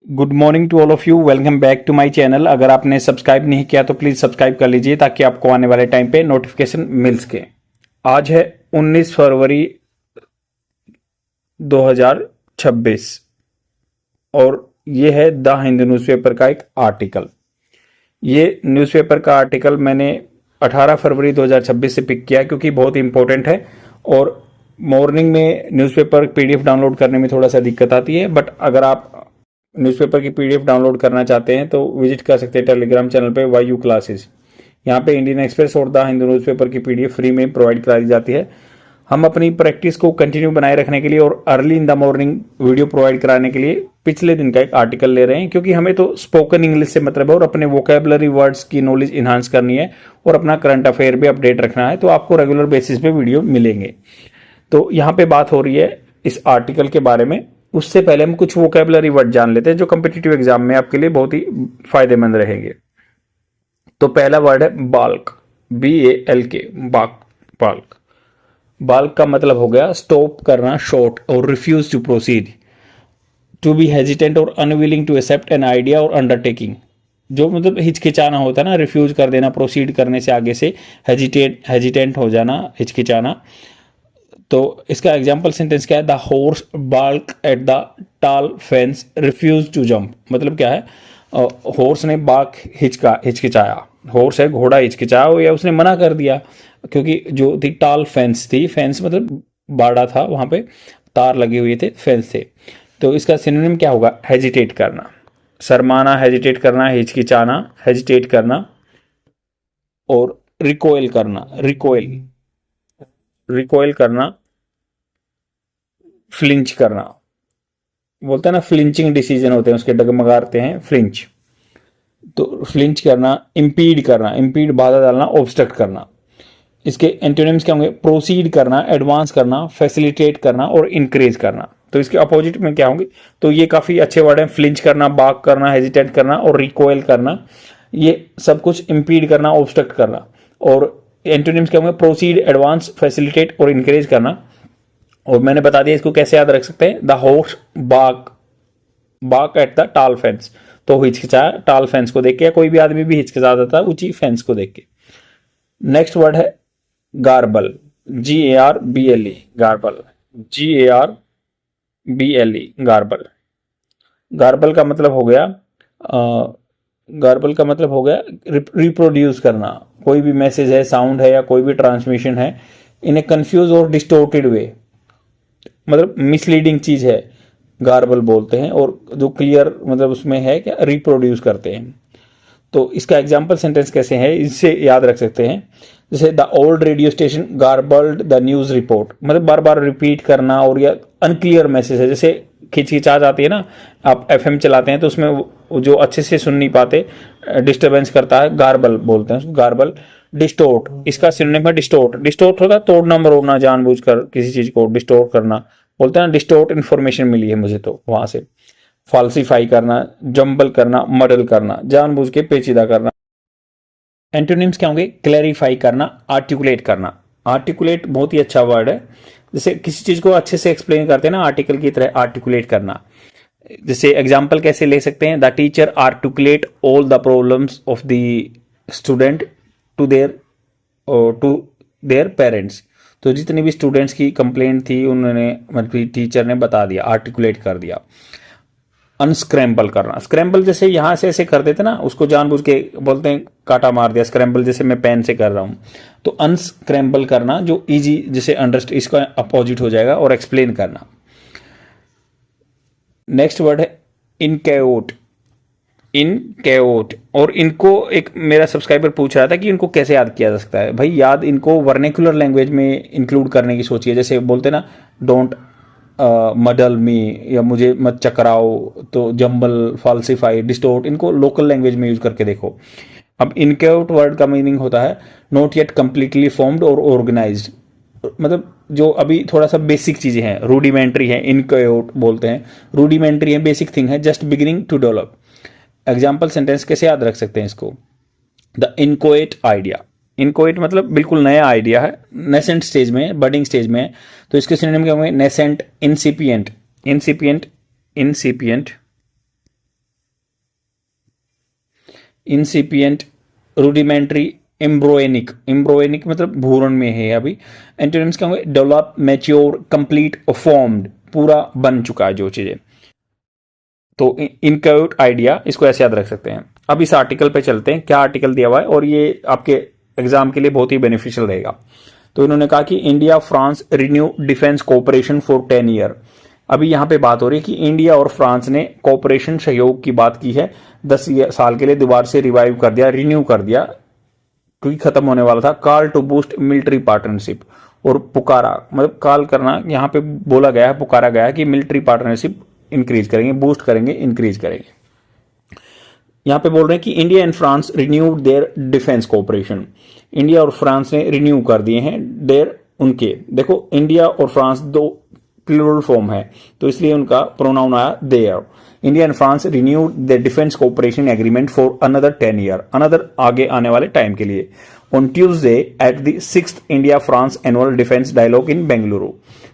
Good morning to all of you. Welcome back to my channel. अगर आपने subscribe नहीं किया तो प्लीज़ सब्सक्राइब कर लीजिए ताकि आपको आने वाले टाइम पे नोटिफिकेशन मिल सके। आज है 19 फरवरी 2026 और ये है द हिंदू न्यूज़पेपर का एक आर्टिकल। ये न्यूज़पेपर का आर्टिकल मैंने 18 फरवरी 2026 से पिक किया क्योंकि बहुत इंपॉर्टेंट है और मॉर्निंग में न्यूज़पेपर पीडीएफ डाउनलोड करने में थोड़ा सा दिक्कत आती है। बट अगर आप न्यूज़पेपर की पीडीएफ डाउनलोड करना चाहते हैं तो विजिट कर सकते हैं टेलीग्राम चैनल पे वाई यू क्लासेस। यहाँ पे इंडियन एक्सप्रेस और द हिंदू न्यूज़पेपर की पीडीएफ फ्री में प्रोवाइड कराई जाती है। हम अपनी प्रैक्टिस को कंटिन्यू बनाए रखने के लिए और early in the morning video provide कराने के लिए पिछले दिन का एक आर्टिकल ले रहे हैं, क्योंकि हमें तो स्पोकन इंग्लिश से मतलब है और अपने वोकेबलरी वर्ड्स की नॉलेज इन्हांस करनी है और अपना करंट अफेयर भी अपडेट रखना है। तो आपको रेगुलर बेसिस पे वीडियो मिलेंगे। तो यहाँ पे बात हो रही है इस आर्टिकल के बारे में। उससे पहले हम कुछ वोकेबलरी वर्ड जान लेते हैं जो कम्पिटिटिव एग्जाम में आपके लिए बहुत ही फायदेमंद रहेंगे। तो पहला वर्ड है बाल्क, BALK, बाल्क। बाल्क का मतलब हो गया स्टॉप करना, शॉर्ट और refuse to proceed, to be hesitant और unwilling to accept an idea और अंडरटेकिंग। जो मतलब हिचकिचाना होता है ना, रिफ्यूज कर देना प्रोसीड करने से आगे से, हेजिटेंट हो जाना, हिचकिचाना। तो इसका एग्जाम्पल सेंटेंस क्या है? The horse bulk at the टाल फेंस रिफ्यूज टू जंप। मतलब क्या है? हॉर्स ने बाल्क हिचकिचाया, हॉर्स है घोड़ा, हिचकिचाया या उसने मना कर दिया क्योंकि जो थी टाल फेंस थी, फेंस मतलब बाड़ा था, वहां पे तार लगे हुए थे, फेंस थे। तो इसका सिनोनिम क्या होगा? हेजिटेट करना, शर्माना, हेजिटेट करना, हिचकिचाना, हेजिटेट करना। और रिकॉइल करना, रिकॉइल करना, फ्लिंच करना। बोलते हैं ना फ्लिंचिंग डिसीजन होते हैं उसके, डगमगाते हैं, फ्लिंच। तो फ्लिंच करना, इंपीड करना, इंपीड बाधा डालना, ऑब्स्ट्रक्ट करना। इसके एंटोनिम्स क्या होंगे? प्रोसीड करना, एडवांस करना, फैसिलिटेट करना और इंक्रेज करना। तो इसके अपोजिट में क्या होंगे? तो ये काफी अच्छे वर्ड हैं। फ्लिंच करना, बाक करना, हेजिटेट करना और रिकॉइल करना, ये सब कुछ इंपीड करना, ऑब्स्ट्रक्ट करना। और एंटोनिम्स क्या होंगे? प्रोसीड, एडवांस, फैसिलिटेट और इंकरेज करना। और मैंने बता दिया इसको कैसे याद रख सकते हैं। द हॉर्स बाक एट द टाल फेंस, तो हिचकिचाया टाल फेंस को देख के, या कोई भी आदमी भी हिचकिचा देता है ऊंची फेंस को देख के। नेक्स्ट वर्ड है गार्बल, GARBLE, गार्बल, GARBLE, गार्बल। गार्बल का मतलब हो गया गार्बल का मतलब हो गया रिप्रोड्यूस करना। कोई भी मैसेज है, साउंड है या कोई भी ट्रांसमिशन है इन ए कंफ्यूज और डिस्टोर्टेड वे, मतलब मिसलीडिंग चीज है, गार्बल बोलते हैं। और जो क्लियर मतलब उसमें है क्या, रिप्रोड्यूस करते हैं। तो इसका एग्जाम्पल सेंटेंस कैसे है, इससे याद रख सकते हैं। जैसे the old radio station garbled the news report, मतलब बार बार रिपीट करना। और या अनक्लियर मैसेज है, जैसे खिचखिचा जाती है ना, आप FM चलाते हैं तो उसमें जो अच्छे से सुन नहीं पाते, डिस्टर्बेंस करता है, गार्बल बोलते हैं उसको, गार्बल। डिस्टोर्ट, इसका सिनोनिम है डिस्टोर्ट। डिस्टोर्ट होगा तोड़ना मरोड़ना, जानबूझकर किसी चीज को डिस्टोर्ट करना। बोलते हैं ना डिस्टोर्ट इन्फॉर्मेशन मिली है मुझे, तो वहां से। फाल्सीफाई करना, जंबल करना, मडल करना, जानबूझ के पेचीदा करना। एंटोनिम्स क्या होंगे? क्लैरिफाई करना, आर्टिकुलेट करना। आर्टिकुलेट बहुत ही अच्छा वर्ड है। जैसे किसी चीज को अच्छे से एक्सप्लेन करते हैं ना, आर्टिकल की तरह आर्टिकुलेट करना। जैसे एग्जाम्पल कैसे ले सकते हैं? The teacher articulate all the problems of the student to their parents. तो जितनी भी स्टूडेंट्स की कंप्लेंट थी उन्होंने, मतलब टीचर ने बता दिया, आर्टिकुलेट कर दिया। अनस्क्रैम्बल करना, स्क्रैम्बल जैसे यहां से ऐसे कर देते ना, उसको जानबूझ के बोलते हैं काटा मार दिया। स्क्रैम्बल जैसे मैं पेन से कर रहा हूं, तो अनस्क्रैम्बल करना जो इजी, जैसे अंडरस्टैंड, इसका अपोजिट हो जाएगा। और एक्सप्लेन करना। नेक्स्ट वर्ड है इनकैओट, इनकैओट। और इनको एक मेरा सब्सक्राइबर पूछ रहा था कि इनको कैसे याद किया जा सकता है। भाई याद इनको वर्नेकुलर लैंग्वेज में इंक्लूड करने की सोचिए। जैसे बोलते ना, डोंट मडल मी, या मुझे मत चकराओ, तो जंबल, फाल्सीफाई, डिस्टोर्ट, इनको लोकल लैंग्वेज में यूज करके देखो। अब इनकैओट वर्ड का मीनिंग होता है नॉट येट कंप्लीटली फॉर्म्ड और ऑर्गेनाइज्ड, मतलब जो अभी थोड़ा सा बेसिक चीजें हैं, रूडिमेंट्री है, इनकैओट बोलते हैं। रूडिमेंट्री है, बेसिक थिंग है, just beginning to develop. Example sentence कैसे याद रख सकते हैं इसको? द इनकोएट आइडिया, इनकोएट मतलब बिल्कुल नया आइडिया है, नेसेंट स्टेज में, बडिंग स्टेज में। तो इसके सिनोनिम क्या होंगे? नेसेंट, इंसिपिएंट, इंसिपिएंट, इंसिपिएंट, इंसिपियंट, रूडिमेंट्री, एम्ब्रोएनिक, एम्ब्रोएनिक मतलब भूरण में है अभी। एंटोनिम्स क्या होंगे? डेवलप, मैच्योर, कंप्लीट, फॉर्म्ड, पूरा बन चुका है जो चीजें। तो इनक्यूट आइडिया, इसको ऐसे याद रख सकते हैं। अब इस आर्टिकल पे चलते हैं, क्या आर्टिकल दिया हुआ है और ये आपके एग्जाम के लिए बहुत ही बेनिफिशियल रहेगा। तो इन्होंने कहा कि India France renew defence cooperation for 10 year. अभी यहां पे बात हो रही है कि इंडिया और फ्रांस ने कोऑपरेशन सहयोग की बात की है, 10 साल के लिए दोबारा से रिवाइव कर दिया, रिन्यू कर दिया, क्योंकि खत्म होने वाला था। Call to boost military partnership, और पुकारा मतलब कॉल करना, यहां पे बोला गया है, पुकारा गया है कि मिलिट्री पार्टनरशिप इंक्रीज करेंगे, बूस्ट करेंगे, इंक्रीज करेंगे। यहां पे बोल रहे हैं कि India and France renewed there defence cooperation. India और फ्रांस ने रिन्यू कर दिए हैं देयर, उनके, देखो इंडिया और फ्रांस दो प्लूरल फॉर्म है तो इसलिए उनका प्रोनाउन आया there. India and France renewed the defence cooperation agreement for another 10 year, another आगे आने वाले टाइम के लिए। On Tuesday at the 6th India France annual defence dialogue in Bengaluru.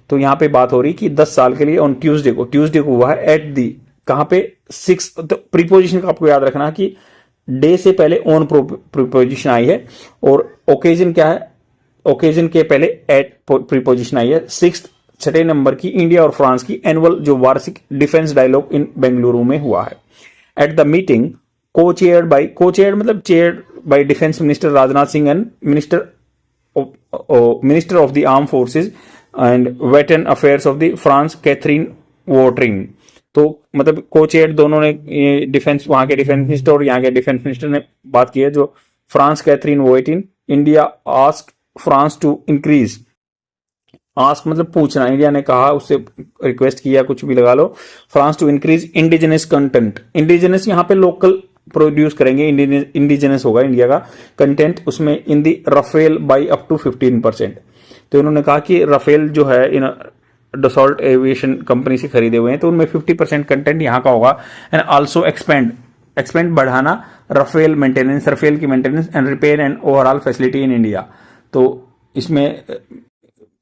तो यहां पे बात हो रही कि 10 साल के लिए ऑन ट्यूसडे को, ट्यूसडे को हुआ है एट दी, कहां पे 6, तो प्रीपोजिशन का आपको याद रखना कि डे से पहले ऑन प्रीपोजिशन आई है, और ओकेजन क्या है, ओकेजन के पहले एट प्रीपोजिशन आई है। 6 छठे नंबर की इंडिया और फ्रांस की एनुअल जो वार्षिक डिफेंस डायलॉग इन बेंगलुरु में हुआ है। At the meeting co-chaired by, co-chaired मतलब chaired by defence minister Rajnath Singh and minister of the arm forces and veteran affairs of the France Catherine Vautrin. तो मतलब को-चेयर दोनों ने डिफेंस, वहां के डिफेंस मिनिस्टर और यहाँ के डिफेंस मिनिस्टर ने बात की है, जो France Catherine Vautrin. India ask France to increase, ask मतलब पूछना, इंडिया ने कहा, उससे रिक्वेस्ट किया, कुछ भी लगा लो, France to increase indigenous content. Indigenous यहाँ पे लोकल प्रोड्यूस करेंगे, इंडिजिनस होगा इंडिया का कंटेंट उसमें, in the Rafale by up to 15%। तो इन्होंने कहा कि राफेल जो है इन डसॉल्ट एविएशन कंपनी से खरीदे हुए हैं, तो उनमें 50% कंटेंट यहाँ का होगा। एंड आल्सो एक्सपेंड बढ़ाना राफेल मेंटेनेंस, राफेल की maintenance and repair and overall facility in India. तो इसमें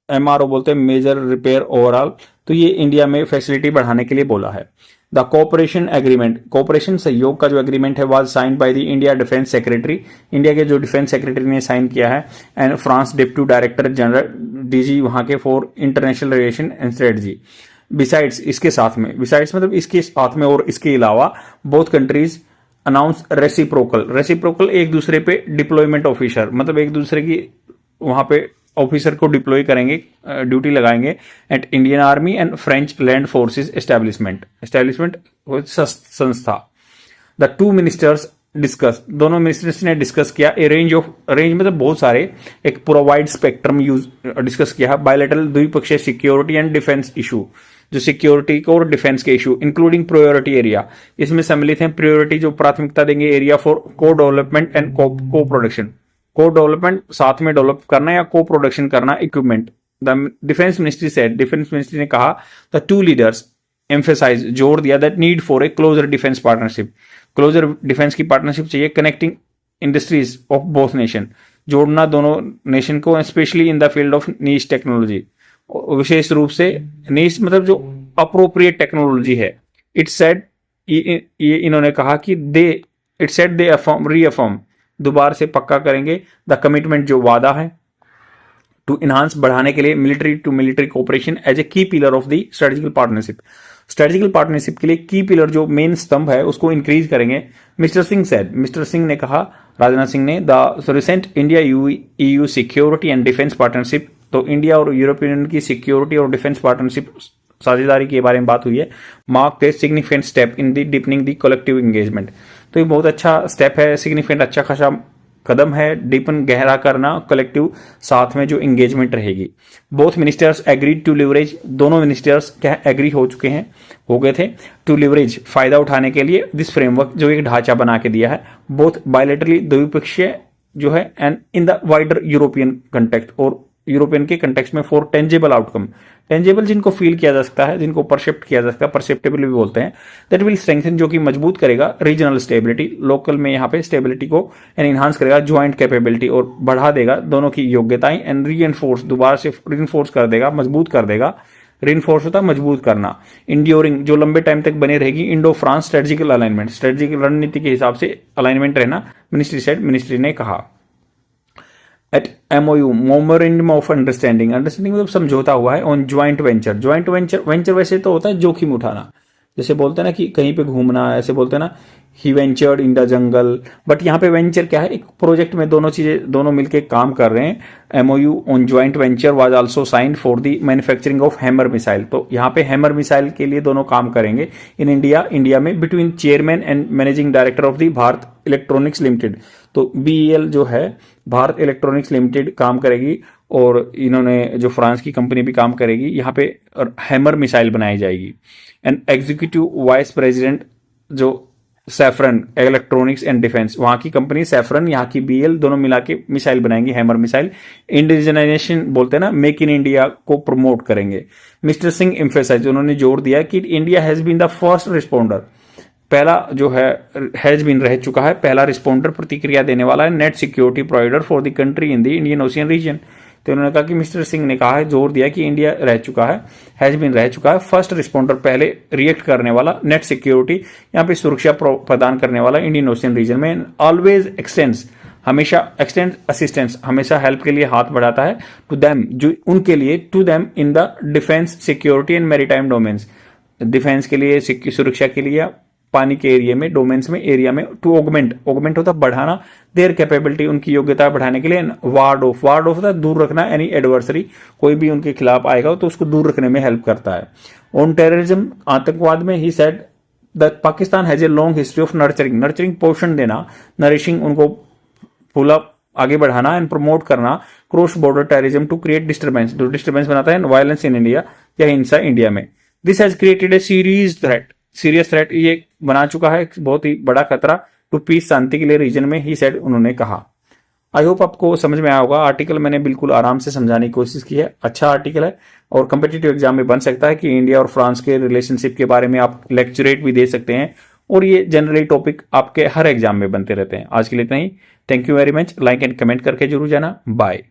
एमआरओ बोलते हैं, मेजर रिपेयर ओवरऑल, तो ये इंडिया में फैसिलिटी बढ़ाने के लिए बोला है। द कोऑपरेशन एग्रीमेंट, कोऑपरेशन सहयोग का जो एग्रीमेंट है was signed by the India defence secretary, India के जो डिफेंस सेक्रेटरी ने साइन किया है, and France deputy director general DG वहां के for international relation and strategy. Besides, इसके साथ में, बिसाइड्स मतलब इसके साथ में और इसके अलावा, both countries announce reciprocal, reciprocal एक दूसरे पे डिप्लॉयमेंट ऑफिसर, मतलब एक दूसरे की वहां पे ऑफिसर को डिप्लॉय करेंगे, ड्यूटी लगाएंगे at Indian army and French land forces establishment संस्था। द टू मिनिस्टर्स डिस्कस, दोनों मिनिस्टर्स ने डिस्कस किया ए रेंज ऑफ, रेंज मतलब बहुत सारे, एक पूरा वाइड स्पेक्ट्रम यूज डिस्कस किया है, बायलैटरल द्विपक्षीय सिक्योरिटी एंड डिफेंस इशू, जो सिक्योरिटी को और डिफेंस के इशू, इंक्लूडिंग प्रायोरिटी एरिया, इसमें सम्मिलित हैं प्रायोरिटी जो प्राथमिकता देंगे, area for co development and co production, co development साथ में डेवलप करना या को प्रोडक्शन करना equipment. The defence ministry said, defence ministry ने कहा, द टू लीडर्स एम्फेसाइज, जोर दिया, that need for a closer defence partnership, closer defence की पार्टनरशिप चाहिए, connecting industries of both nation, जोड़ना दोनों नेशन को, specially in the field of niche technology, विशेष रूप से नीश मतलब जो अप्रोप्रिएट टेक्नोलॉजी है। इट सेड, ये इन्होंने कहा कि दे, इट सेड दे रीअफर्म, दोबारा से पक्का करेंगे, द कमिटमेंट जो वादा है, टू इनहांस बढ़ाने के लिए military to military cooperation as a key pillar of the strategical partnership, strategical partnership के लिए की पिलर जो मेन स्तंभ है उसको इंक्रीज करेंगे। Mister Singh said, mister Singh ने कहा, राजनाथ सिंह ने, the recent India EU security and defence partnership, तो इंडिया और यूरोपियन यूनियन की सिक्योरिटी और डिफेंस पार्टनरशिप साझेदारी के बारे में बात हुई है। Mark the significant step in the deepening the collective engagement, तो ये बहुत अच्छा स्टेप है, सिग्निफिकेंट अच्छा खासा कदम है, डीपन गहरा करना कलेक्टिव साथ में जो एंगेजमेंट रहेगी। Both ministers agreed to leverage, दोनों मिनिस्टर्स क्या एग्री हो चुके हैं, हो गए थे, टू लिवरेज फायदा उठाने के लिए, दिस फ्रेमवर्क जो एक ढांचा बना के दिया है, बोथ बायलैटरली द्विपक्षीय जो है and in the wider European context, और यूरोपियन के कंटेक्स्ट में, फॉर टेंजेबल आउटकम, टेंजेबल जिनको फील किया जा सकता है, जिनको परसेप्ट किया जा सकता है, परसेप्टेबल भी बोलते हैं, दैट विल स्ट्रेंथन जो कि मजबूत करेगा रीजनल स्टेबिलिटी, लोकल में यहाँ पे स्टेबिलिटी को एंड इनहांस करेगा ज्वाइंट कैपेबिलिटी, और बढ़ा देगा दोनों की योग्यताएं, एंड रीएनफोर्स, दोबारा से रीइंफोर्स कर देगा, मजबूत कर देगा रिनफोर्स होता है मजबूत करना, इंड्योरिंग जो लंबे टाइम तक बने रहेगी, Indo France strategical alignment, strategic रणनीति के हिसाब से अलाइनमेंट रहना, मिनिस्ट्री ने कहा। At MOU memorandum of understanding, understanding मतलब समझौता हुआ है on joint venture, joint venture वैसे तो होता है जोखिम उठाना, जैसे बोलते हैं ना कि कहीं पे घूमना, ऐसे बोलते हैं ना he ventured in the jungle, but यहाँ पे वेंचर क्या है, एक प्रोजेक्ट में दोनों मिलके काम कर रहे हैं। MOU on joint venture was also signed for the manufacturing of hammer missile, तो यहाँ पे हैमर मिसाइल के लिए दोनों काम करेंगे इन इंडिया में, between chairman and managing director of the Bharat electronics limited. तो BEL जो है भारत इलेक्ट्रॉनिक्स लिमिटेड काम करेगी, और इन्होंने जो फ्रांस की कंपनी भी काम करेगी, यहाँ पे हैमर मिसाइल बनाई जाएगी। एंड एग्जीक्यूटिव वाइस प्रेसिडेंट जो सैफरन इलेक्ट्रॉनिक्स एंड डिफेंस, वहां की कंपनी सैफरन, यहाँ की BEL, दोनों मिला के मिसाइल बनाएंगी, हैमर मिसाइल। इंडिजिनाइजेशन बोलते हैं ना, मेक इन इंडिया को प्रमोट करेंगे। मिस्टर सिंह एम्फेसाइज, उन्होंने जोर दिया कि India has been the first responder, पहला जो है हैज बीन रह चुका है, पहला रिस्पॉन्डर प्रतिक्रिया देने वाला है, net security provider for the country in the Indian Ocean region. तो उन्होंने कहा कि मिस्टर सिंह ने कहा है, जोर दिया कि इंडिया रह चुका है, हैज बीन रह चुका है फर्स्ट रिस्पॉन्डर, पहले रिएक्ट करने वाला, नेट सिक्योरिटी यहाँ पे सुरक्षा प्रदान करने वाला इंडियन ओशियन रीजन में, ऑलवेज एक्सटेंड्स, हमेशा एक्सटेंड असिस्टेंस, हमेशा हेल्प के लिए हाथ बढ़ाता है, टू देम, जो उनके लिए, to them in the defence security and maritime domains, defence के लिए, सुरक्षा के लिए, पानी के एरिया में, डोमेन्स में, एरिया में, टू ऑगमेंट होता है बढ़ाना, देयर कैपेबिलिटी, उनकी योग्यता बढ़ाने के लिए, वार्ड ऑफ होता है दूर रखना, एनी एडवर्सरी, कोई भी उनके खिलाफ आएगा तो उसको दूर रखने में हेल्प करता है। ऑन टेररिज्म, आतंकवाद में, he said that Pakistan has a long history of nurturing पोषण देना, नरिशिंग, उनको फूला आगे बढ़ाना, एंड प्रमोट करना cross border terrorism to create disturbance, जो डिस्टर्बेंस बनाता है, वायलेंस इन इंडिया, या हिंसा इंडिया में। This has created a serious threat, ये बना चुका है बहुत ही बड़ा खतरा टू पीस, शांति के लिए रीजन में, ही सेड, उन्होंने कहा। आई होप आपको समझ में आया होगा। आर्टिकल मैंने बिल्कुल आराम से समझाने की कोशिश की है, अच्छा आर्टिकल है, और कम्पिटिटिव एग्जाम में बन सकता है कि इंडिया और फ्रांस के रिलेशनशिप के बारे में आप लेक्चरेट भी दे सकते हैं, और ये जनरली टॉपिक आपके हर एग्जाम में बनते रहते हैं। आज के लिए इतना ही, thank you very much, like and comment करके जरूर जाना, बाय।